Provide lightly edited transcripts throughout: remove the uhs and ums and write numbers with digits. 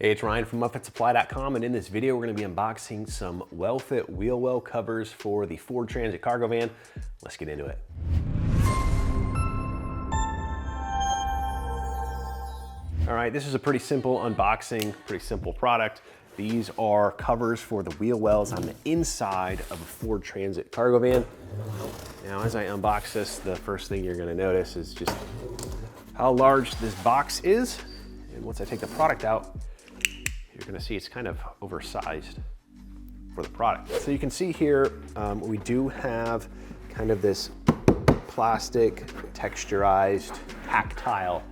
Hey, it's Ryan from UpfitSupply.com, and in this video we're going to be unboxing some Welfit wheel well covers for the Ford Transit cargo van. Let's get into it. All right, this is a pretty simple unboxing, pretty simple product. These are covers for the wheel wells on the inside of a Ford Transit cargo van. Now, as I unbox this, the first thing you're going to notice is just how large this box is. And once I take the product out, you're going to see it's kind of oversized for the product. So you can see here, we do have kind of this plastic, texturized, tactile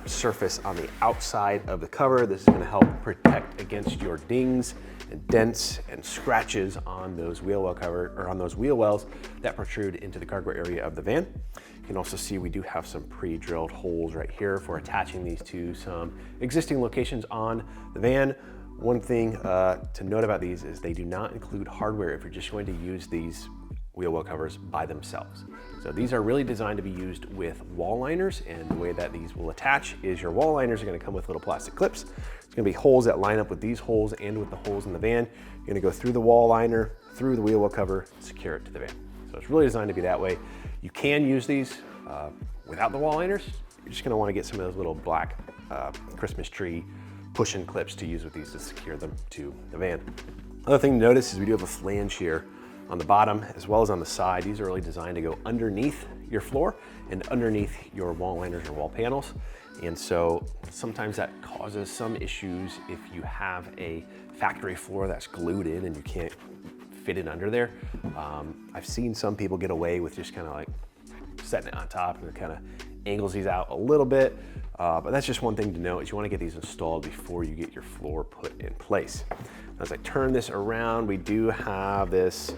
surface on the outside of the cover. This is going to help protect against your dings and dents and scratches on those wheel well cover, or on those wheel wells that protrude into the cargo area of the van. You can also see we do have some pre-drilled holes right here for attaching these to some existing locations on the van. One thing to note about these is they do not include hardware if you're just going to use these wheel well covers by themselves. So these are really designed to be used with wall liners, and the way that these will attach is your wall liners are going to come with little plastic clips. It's going to be holes that line up with these holes and with the holes in the van. You're going to go through the wall liner, through the wheel well cover, secure it to the van. So it's really designed to be that way. You can use these without the wall liners. You're just going to want to get some of those little black Christmas tree push-in clips to use with these to secure them to the van. Another thing to notice is we do have a flange here on the bottom as well as on the side. These are really designed to go underneath your floor and underneath your wall liners or wall panels. And so sometimes that causes some issues if you have a factory floor that's glued in and you can't fit it under there. I've seen some people get away with just kind of like setting it on top, and it kind of angles these out a little bit. But that's just one thing to note, is you want to get these installed before you get your floor put in place. As I turn this around, we do have this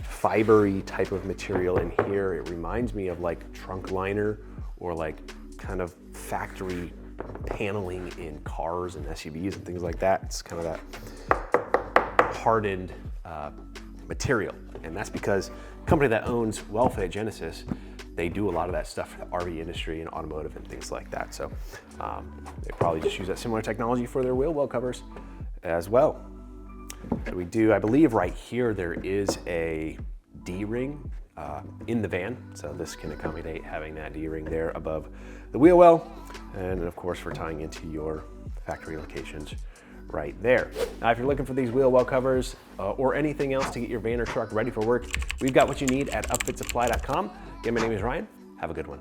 fibery type of material in here. It reminds me of like trunk liner or like kind of factory paneling in cars and SUVs and things like that. It's kind of that hardened material. And that's because the company that owns Welfit, Genesis, they do a lot of that stuff for the RV industry and automotive and things like that. So they probably just use that similar technology for their wheel well covers as well. So we do, I believe right here, there is a D-ring in the van. So this can accommodate having that D-ring there above the wheel well. And of course, for tying into your factory locations right there. Now, if you're looking for these wheel well covers or anything else to get your van or truck ready for work, we've got what you need at UpfitSupply.com. Again, my name is Ryan. Have a good one.